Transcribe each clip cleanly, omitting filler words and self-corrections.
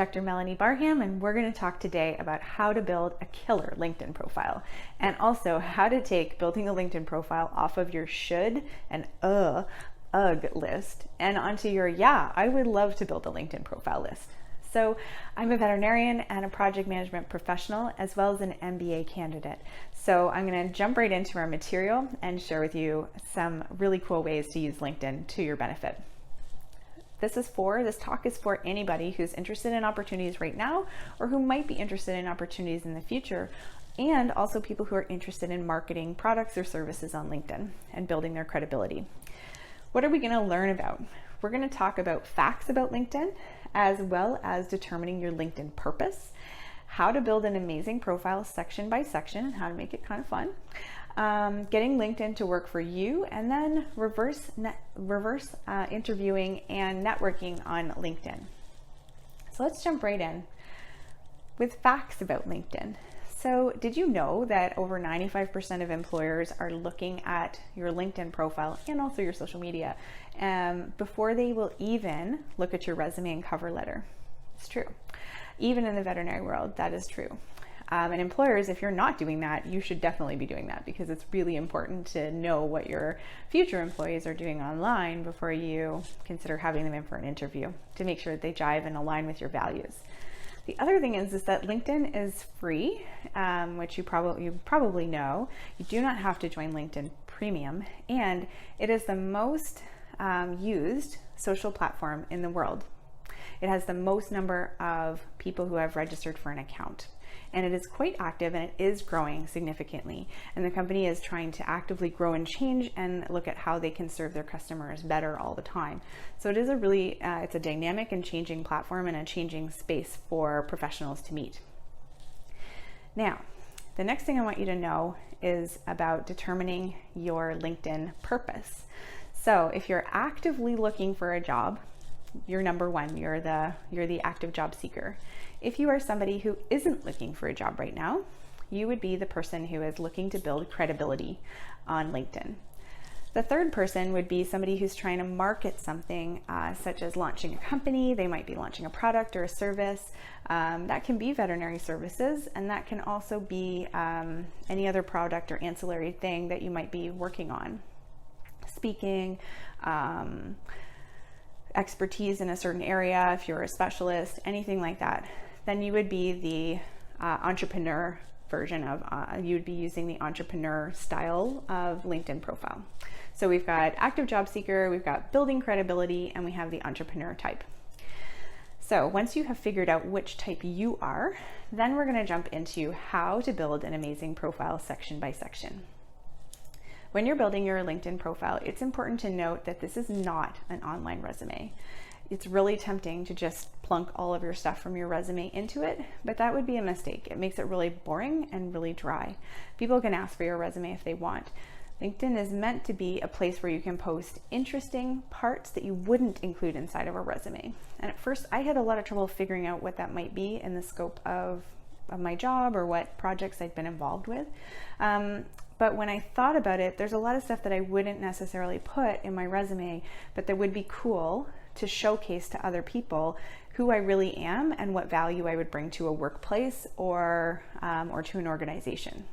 Dr. Melanie Barham, and we're going to talk today about how to build a killer LinkedIn profile, and also how to take building a LinkedIn profile off of your should and ugh list and onto your yeah, I would love to build a LinkedIn profile list. So I'm a veterinarian and a project management professional, as well as an MBA candidate. So I'm going to jump right into our material and share with you some really cool ways to use LinkedIn to your benefit. This talk is for anybody who's interested in opportunities right now, or who might be interested in opportunities in the future, and also people who are interested in marketing products or services on LinkedIn and building their credibility. What are we going to learn about? We're going to talk about facts about LinkedIn, as well as determining your LinkedIn purpose, how to build an amazing profile section by section, and how to make it kind of fun, getting LinkedIn to work for you, and then reverse interviewing and networking on LinkedIn. So let's jump right in with facts about LinkedIn. So did you know that over 95% of employers are looking at your LinkedIn profile and also your social media before they will even look at your resume and cover letter? It's true. Even in the veterinary world, that is true. And employers, if you're not doing that, you should definitely be doing that, because it's really important to know what your future employees are doing online before you consider having them in for an interview, to make sure that they jive and align with your values. The other thing is that LinkedIn is free, which you probably know. You do not have to join LinkedIn Premium, and it is the most used social platform in the world. It has the most number of people who have registered for an account, and it is quite active, and it is growing significantly. And the company is trying to actively grow and change and look at how they can serve their customers better all the time. So it is it's a dynamic and changing platform and a changing space for professionals to meet. Now, the next thing I want you to know is about determining your LinkedIn purpose. So if you're actively looking for a job, you're number one, you're the active job seeker. If you are somebody who isn't looking for a job right now, you would be the person who is looking to build credibility on LinkedIn. The third person would be somebody who's trying to market something, such as launching a company. They might be launching a product or a service. That can be veterinary services, and that can also be any other product or ancillary thing that you might be working on. Speaking, expertise in a certain area, if you're a specialist, anything like that, then you would be the entrepreneur version of, you would be using the entrepreneur style of LinkedIn profile. So we've got active job seeker, we've got building credibility, and we have the entrepreneur type. So once you have figured out which type you are, then we're going to jump into how to build an amazing profile section by section. When you're building your LinkedIn profile, it's important to note that this is not an online resume. It's really tempting to just plunk all of your stuff from your resume into it, but that would be a mistake. It makes it really boring and really dry. People can ask for your resume if they want. LinkedIn is meant to be a place where you can post interesting parts that you wouldn't include inside of a resume. And at first, I had a lot of trouble figuring out what that might be in the scope of my job or what projects I'd been involved with. But when I thought about it, there's a lot of stuff that I wouldn't necessarily put in my resume, but that would be cool to showcase to other people who I really am and what value I would bring to a workplace or to an organization.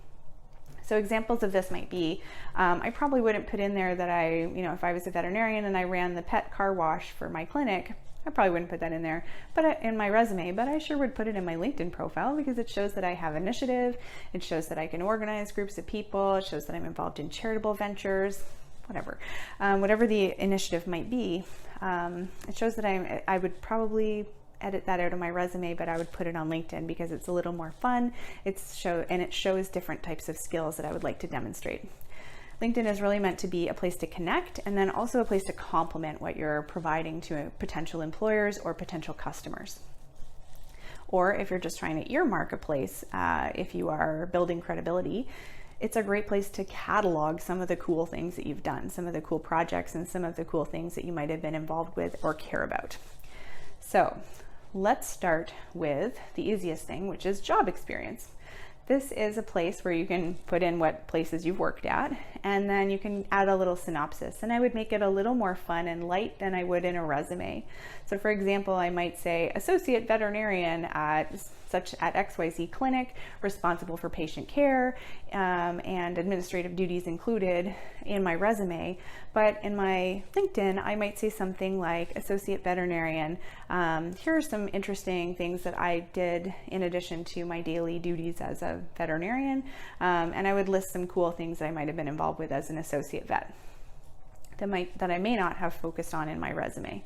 So examples of this might be, I probably wouldn't put in there that if I was a veterinarian and I ran the pet car wash for my clinic, I probably wouldn't put that in there, in my resume, but I sure would put it in my LinkedIn profile, because it shows that I have initiative. It shows that I can organize groups of people. It shows that I'm involved in charitable ventures, whatever the initiative might be. It shows that I would probably edit that out of my resume, but I would put it on LinkedIn because it's a little more fun. It shows different types of skills that I would like to demonstrate. LinkedIn is really meant to be a place to connect, and then also a place to complement what you're providing to potential employers or potential customers. Or if you're just trying to earmark a place, if you are building credibility, it's a great place to catalog some of the cool things that you've done, some of the cool projects, and some of the cool things that you might have been involved with or care about. So let's start with the easiest thing, which is job experience. This is a place where you can put in what places you've worked at, and then you can add a little synopsis. And I would make it a little more fun and light than I would in a resume. So for example, I might say associate veterinarian at XYZ clinic, responsible for patient care, and administrative duties included in my resume. But in my LinkedIn, I might say something like associate veterinarian. Here are some interesting things that I did in addition to my daily duties as a veterinarian. And I would list some cool things that I might have been involved with as an associate vet that I may not have focused on in my resume.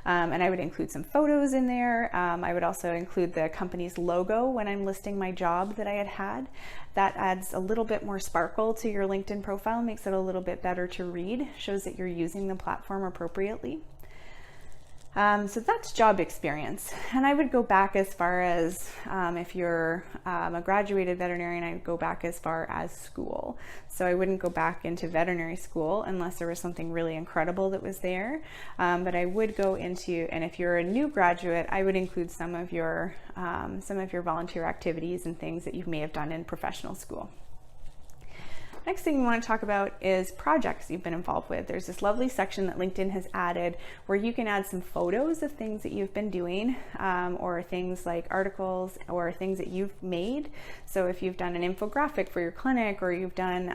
And I would include some photos in there. I would also include the company's logo when I'm listing my job that I had. That adds a little bit more sparkle to your LinkedIn profile, makes it a little bit better to read, shows that you're using the platform appropriately. So that's job experience. And I would go back as far as, if you're a graduated veterinarian, I would go back as far as school. So I wouldn't go back into veterinary school unless there was something really incredible that was there. But I would go into, and if you're a new graduate, I would include some of your volunteer activities and things that you may have done in professional school. Next thing we want to talk about is projects you've been involved with. There's this lovely section that LinkedIn has added where you can add some photos of things that you've been doing, or things like articles or things that you've made. So if you've done an infographic for your clinic, or you've done,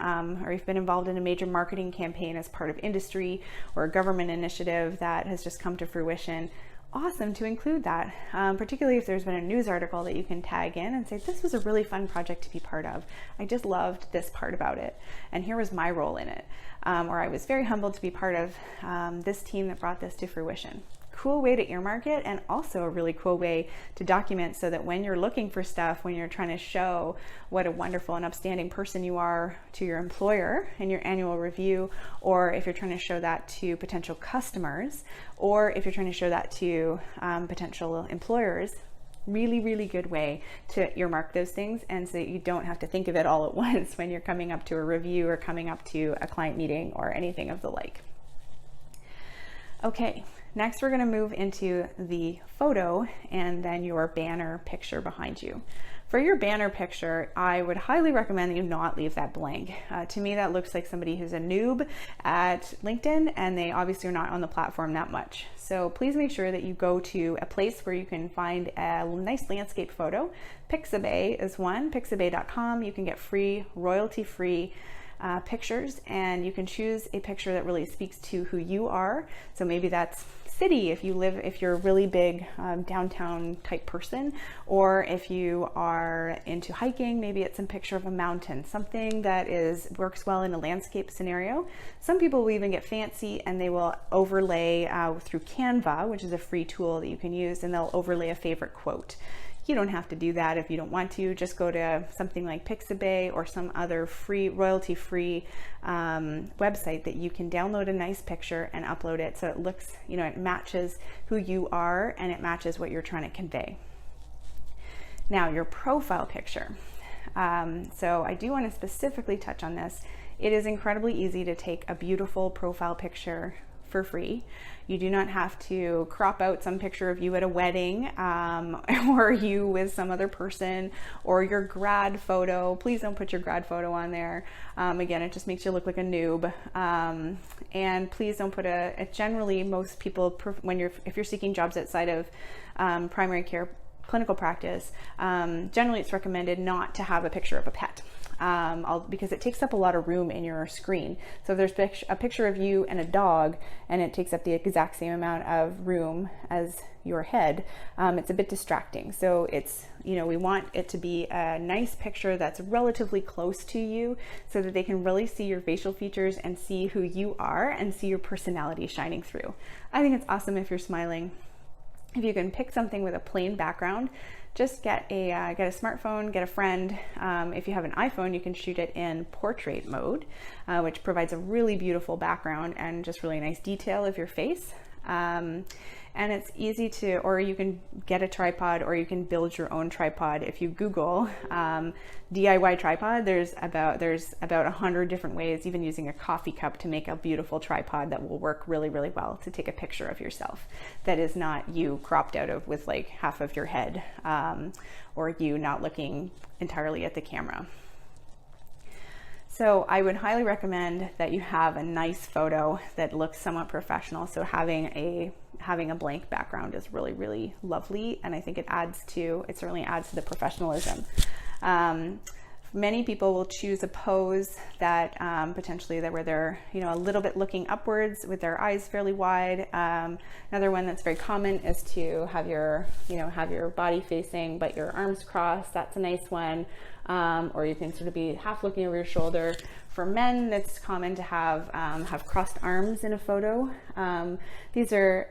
or you've been involved in a major marketing campaign as part of industry or a government initiative that has just come to fruition, awesome to include that, particularly if there's been a news article that you can tag in and say, this was a really fun project to be part of. I just loved this part about it, and here was my role in it. Or I was very humbled to be part of this team that brought this to fruition. Cool way to earmark it, and also a really cool way to document so that when you're looking for stuff, when you're trying to show what a wonderful and upstanding person you are to your employer in your annual review, or if you're trying to show that to potential customers, or if you're trying to show that to potential employers, really, really good way to earmark those things, and so that you don't have to think of it all at once when you're coming up to a review or coming up to a client meeting or anything of the like. Okay, next we're going to move into the photo and then your banner picture behind you. For your banner picture, I would highly recommend that you not leave that blank. To me, that looks like somebody who's a noob at LinkedIn, and they obviously are not on the platform that much. So please make sure that you go to a place where you can find a nice landscape photo. Pixabay is one, pixabay.com. You can get free, royalty-free pictures, and you can choose a picture that really speaks to who you are. So maybe that's city if you're a really big downtown type person, or if you are into hiking, maybe it's a picture of a mountain, something that works well in a landscape scenario. Some people will even get fancy and they will overlay through Canva, which is a free tool that you can use, and they'll overlay a favorite quote. You don't have to do that if you don't want to. Just go to something like Pixabay or some other free, royalty-free website that you can download a nice picture and upload it so it looks, it matches who you are and it matches what you're trying to convey. Now, your profile picture. So I do want to specifically touch on this. It is incredibly easy to take a beautiful profile picture for free. You do not have to crop out some picture of you at a wedding, or you with some other person, or your grad photo. Please don't put your grad photo on there. Again, it just makes you look like a noob. And please don't put generally most people, if you're seeking jobs outside of primary care clinical practice, generally it's recommended not to have a picture of a pet. Because it takes up a lot of room in your screen. So if there's a picture of you and a dog and it takes up the exact same amount of room as your head, it's a bit distracting. So we want it to be a nice picture that's relatively close to you so that they can really see your facial features and see who you are and see your personality shining through. I think it's awesome if you're smiling. If you can pick something with a plain background, just get a smartphone, get a friend. If you have an iPhone, you can shoot it in portrait mode, which provides a really beautiful background and just really nice detail of your face. And it's easy to, or you can get a tripod, or you can build your own tripod. If you Google DIY tripod, there's about 100 different ways, even using a coffee cup, to make a beautiful tripod that will work really, really well to take a picture of yourself that is not you cropped out of with like half of your head, or you not looking entirely at the camera. So I would highly recommend that you have a nice photo that looks somewhat professional. So having a blank background is really, really lovely. And I think it certainly adds to the professionalism. Many people will choose a pose that potentially where they're, a little bit looking upwards with their eyes fairly wide. Another one that's very common is to have your body facing, but your arms crossed. That's a nice one. Or you can sort of be half looking over your shoulder. For men, it's common to have crossed arms in a photo. These are,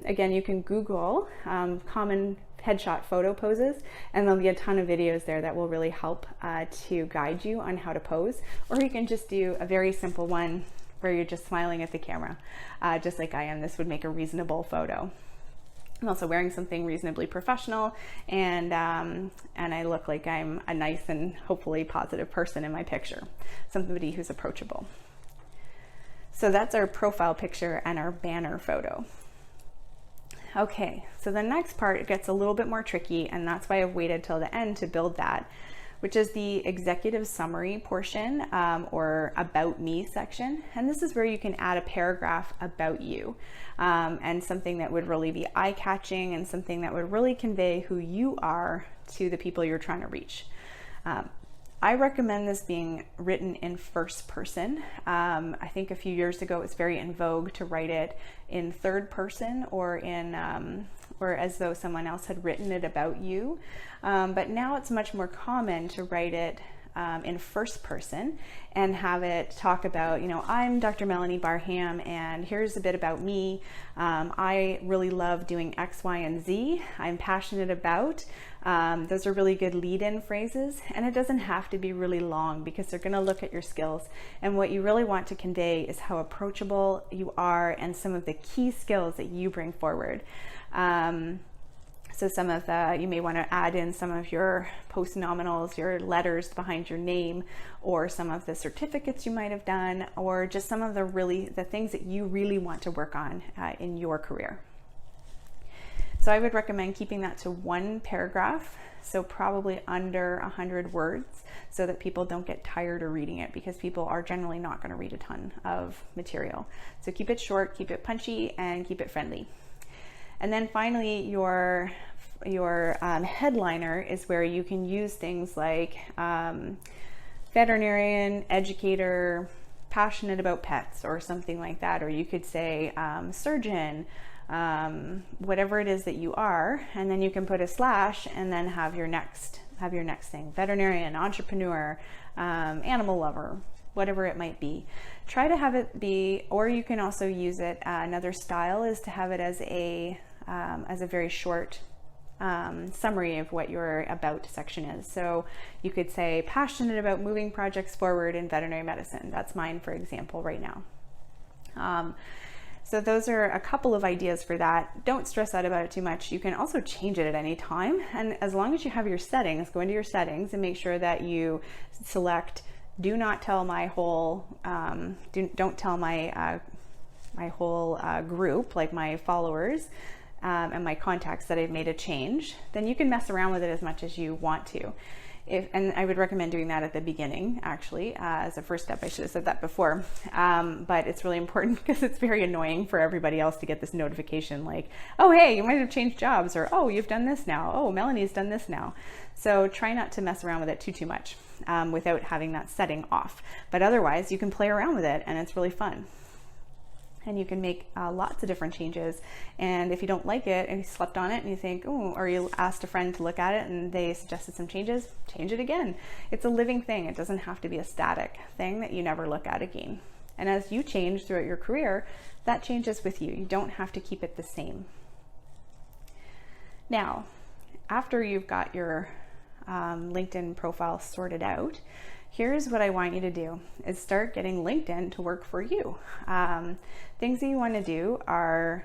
again, you can Google common headshot photo poses, and there'll be a ton of videos there that will really help to guide you on how to pose. Or you can just do a very simple one where you're just smiling at the camera, just like I am. This would make a reasonable photo. I'm also wearing something reasonably professional, and I look like I'm a nice and hopefully positive person in my picture, somebody who's approachable. So that's our profile picture and our banner photo. Okay, so the next part gets a little bit more tricky, and that's why I've waited till the end to build that, which is the executive summary portion, or about me section. And this is where you can add a paragraph about you, and something that would really be eye-catching and something that would really convey who you are to the people you're trying to reach. I recommend this being written in first person. I think a few years ago it was very in vogue to write it in third person, or as though someone else had written it about you. But now it's much more common to write it in first person and have it talk about, I'm Dr. Melanie Barham, and here's a bit about me. I really love doing X, Y, and Z. I'm passionate about. Those are really good lead-in phrases, and it doesn't have to be really long because they're going to look at your skills. And what you really want to convey is how approachable you are and some of the key skills that you bring forward. So some of you may want to add in some of your post-nominals, your letters behind your name, or some of the certificates you might have done, or just some of the things that you really want to work on in your career. So I would recommend keeping that to one paragraph, so probably under 100 words, so that people don't get tired of reading it, because people are generally not going to read a ton of material. So keep it short, keep it punchy, and keep it friendly. And then finally, your headliner is where you can use things like veterinarian, educator, passionate about pets, or something like that. Or you could say surgeon, whatever it is that you are, and then you can put a slash and then have your next thing: veterinarian, entrepreneur, animal lover, whatever it might be. Try to have it be, or you can also use it. Another style is to have it as a very short summary of what your about section is. So you could say passionate about moving projects forward in veterinary medicine. That's mine, for example, right now. So those are a couple of ideas for that. Don't stress out about it too much. You can also change it at any time. And as long as you have your settings, go into your settings and make sure that you select do not tell my whole, don't tell my whole group, like my followers and my contacts, that I've made a change. Then you can mess around with it as much as you want to. And I would recommend doing that at the beginning, actually, as a first step. I should have said that before, but it's really important because it's very annoying for everybody else to get this notification like, oh, hey, you might have changed jobs, or oh, you've done this now, oh, Melanie's done this now. So try not to mess around with it too much without having that setting off. But otherwise, you can play around with it, and it's really fun. And you can make lots of different changes. And if you don't like it and you slept on it and you think, oh, or you asked a friend to look at it and they suggested some changes, change it again. It's a living thing. It doesn't have to be a static thing that you never look at again. And as you change throughout your career, that changes with you. You don't have to keep it the same. Now, after you've got your LinkedIn profile sorted out, here's what I want you to do is start getting LinkedIn to work for you. Things that you want to do are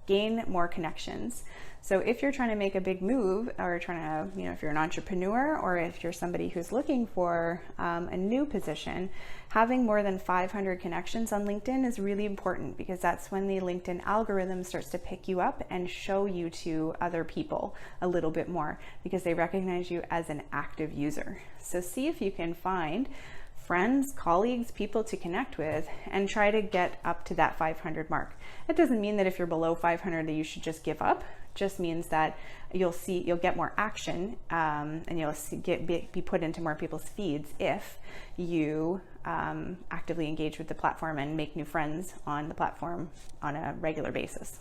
gain more connections. So if you're trying to make a big move, or trying to, if you're an entrepreneur, or if you're somebody who's looking for a new position, having more than 500 connections on LinkedIn is really important, because that's when the LinkedIn algorithm starts to pick you up and show you to other people a little bit more, because they recognize you as an active user. So see if you can find friends, colleagues, people to connect with, and try to get up to that 500 mark. It doesn't mean that if you're below 500 that you should just give up. It just means that you'll get more action, and you'll be put into more people's feeds if you actively engage with the platform and make new friends on the platform on a regular basis.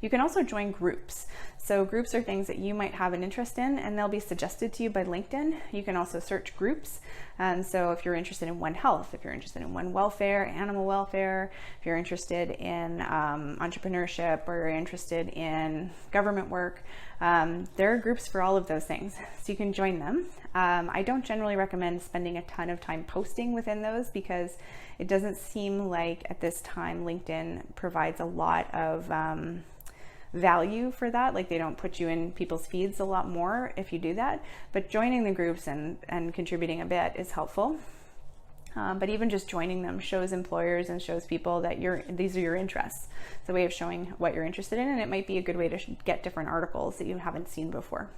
You can also join groups. So groups are things that you might have an interest in, and they'll be suggested to you by LinkedIn. You can also search groups. And so if you're interested in One Health, if you're interested in One Welfare, animal welfare, if you're interested in entrepreneurship, or you're interested in government work, there are groups for all of those things. So you can join them. I don't generally recommend spending a ton of time posting within those, because it doesn't seem like at this time LinkedIn provides a lot of value for that. Like, they don't put you in people's feeds a lot more if you do that, but joining the groups and contributing a bit is helpful. But even just joining them shows employers and shows people that these are your interests. It's a way of showing what you're interested in, and it might be a good way to get different articles that you haven't seen before.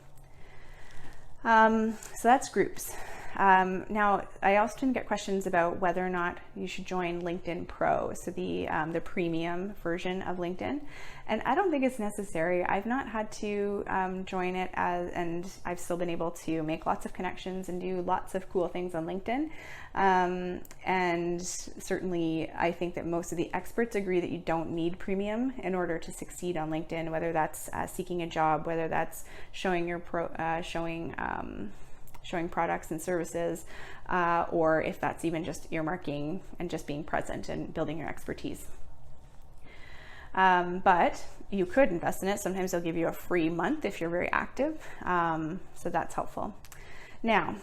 So that's groups. Now, I often get questions about whether or not you should join LinkedIn Pro, so the premium version of LinkedIn. And I don't think it's necessary. I've not had to join it, and I've still been able to make lots of connections and do lots of cool things on LinkedIn. And certainly, I think that most of the experts agree that you don't need premium in order to succeed on LinkedIn, whether that's seeking a job, whether that's showing showing products and services, or if that's even just earmarking and just being present and building your expertise. But you could invest in it. Sometimes they'll give you a free month if you're very active. So that's helpful. Now,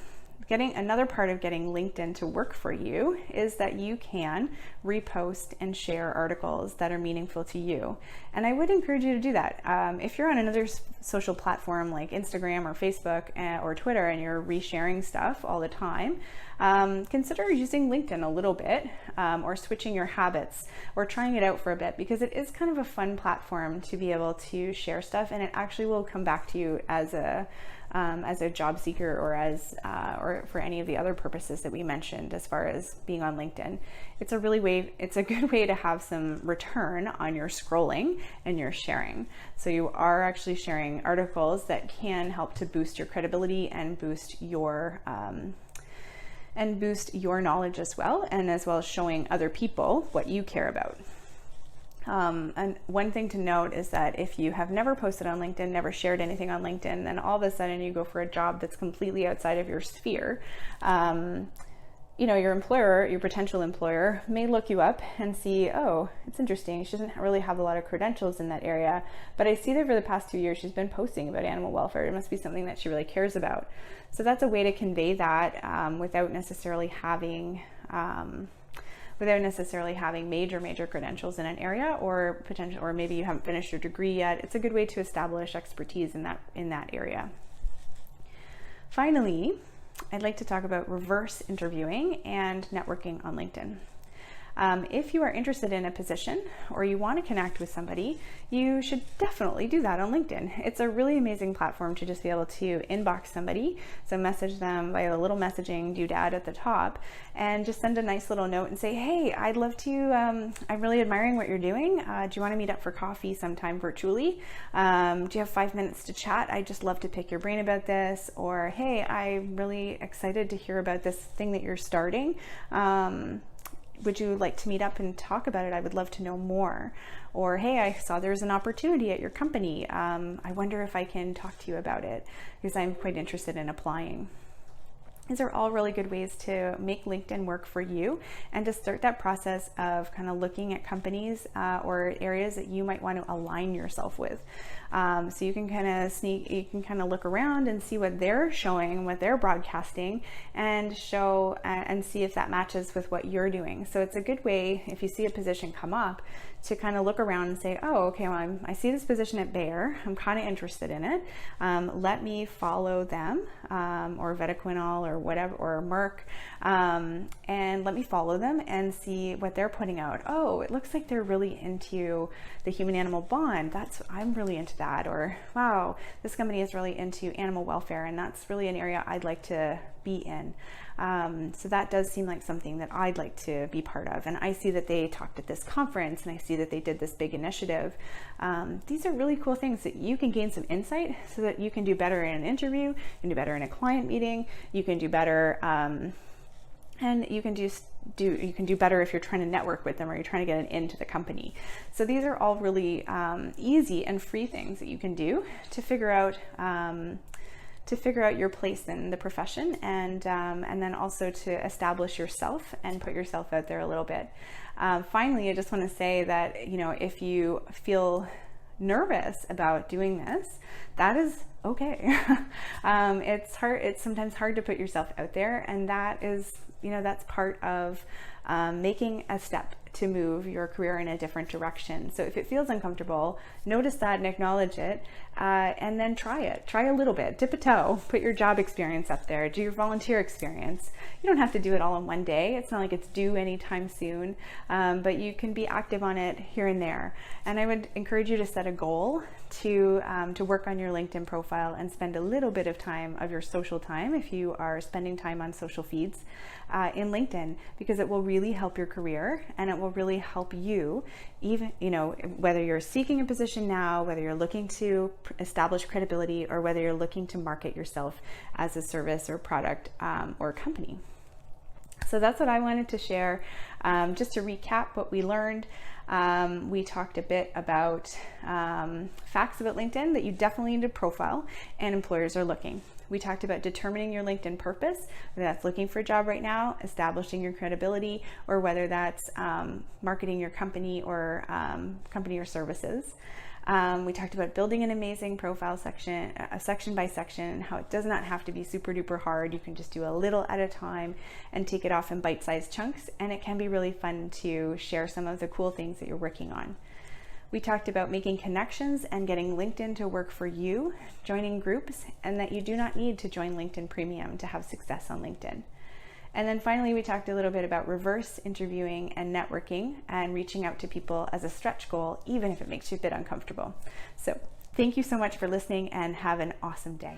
another part of getting LinkedIn to work for you is that you can repost and share articles that are meaningful to you. And I would encourage you to do that. If you're on another social platform like Instagram or Facebook or Twitter, and you're resharing stuff all the time, consider using LinkedIn a little bit, or switching your habits, or trying it out for a bit, because it is kind of a fun platform to be able to share stuff, and it actually will come back to you as a job seeker, or for any of the other purposes that we mentioned as far as being on LinkedIn. It's a good way to have some return on your scrolling and your sharing. So you are actually sharing articles that can help to boost your credibility and boost your knowledge as well as showing other people what you care about. And one thing to note is that if you have never posted on LinkedIn, never shared anything on LinkedIn, then all of a sudden you go for a job that's completely outside of your sphere. Your potential employer may look you up and see, oh, it's interesting. She doesn't really have a lot of credentials in that area, but I see that for the past 2 years, she's been posting about animal welfare. It must be something that she really cares about. So that's a way to convey that without necessarily having major credentials in an area, or maybe you haven't finished your degree yet. It's a good way to establish expertise in that area. Finally, I'd like to talk about reverse interviewing and networking on LinkedIn. If you are interested in a position, or you want to connect with somebody, you should definitely do that on LinkedIn. It's a really amazing platform to just be able to inbox somebody. So message them via a little messaging doodad at the top, and just send a nice little note and say, hey, I'd love to, I'm really admiring what you're doing. Do you want to meet up for coffee sometime virtually? Do you have 5 minutes to chat? I'd just love to pick your brain about this. Or, hey, I'm really excited to hear about this thing that you're starting. Would you like to meet up and talk about it? I would love to know more. Or, hey, I saw there's an opportunity at your company. I wonder if I can talk to you about it, because I'm quite interested in applying. These are all really good ways to make LinkedIn work for you, and to start that process of kind of looking at companies or areas that you might want to align yourself with. So you can kind of look around and see what they're showing, what they're broadcasting, and see if that matches with what you're doing. So it's a good way, if you see a position come up, to kind of look around and say, oh, okay, well, I see this position at Bayer. I'm kind of interested in it. Let me follow them, or Vetaquinol or whatever, or Merck, and let me follow them and see what they're putting out. Oh, it looks like they're really into the human-animal bond. I'm really into that. Or, wow, this company is really into animal welfare, and that's really an area I'd like to be in. So that does seem like something that I'd like to be part of. And I see that they talked at this conference, and I see that they did this big initiative. These are really cool things that you can gain some insight so that you can do better in an interview, you can do better in a client meeting, you can do better, and you can do better if you're trying to network with them or you're trying to get an into the company. So these are all really easy and free things that you can do to figure out your place in the profession, and then also to establish yourself and put yourself out there a little bit. Finally, I just want to say that, if you feel nervous about doing this, that is okay. It's sometimes hard to put yourself out there, and that is, that's part of making a step to move your career in a different direction. So if it feels uncomfortable, notice that and acknowledge it, and then try it. Try a little bit, dip a toe, put your job experience up there, do your volunteer experience. You don't have to do it all in one day. It's not like it's due anytime soon, but you can be active on it here and there. And I would encourage you to set a goal to work on your LinkedIn profile and spend a little bit of time of your social time, if you are spending time on social feeds, in LinkedIn, because it will really help your career, and it will really help you, even, whether you're seeking a position now, whether you're looking to establish credibility, or whether you're looking to market yourself as a service or product, or company. So that's what I wanted to share. Just to recap what we learned, we talked a bit about facts about LinkedIn that you definitely need a profile and employers are looking. We talked about determining your LinkedIn purpose, whether that's looking for a job right now, establishing your credibility, or whether that's marketing your company or services. We talked about building an amazing profile section by section, how it does not have to be super duper hard. You can just do a little at a time and take it off in bite-sized chunks, and it can be really fun to share some of the cool things that you're working on. We talked about making connections and getting LinkedIn to work for you, joining groups, and that you do not need to join LinkedIn Premium to have success on LinkedIn. And then finally, we talked a little bit about reverse interviewing and networking and reaching out to people as a stretch goal, even if it makes you a bit uncomfortable. So thank you so much for listening, and have an awesome day.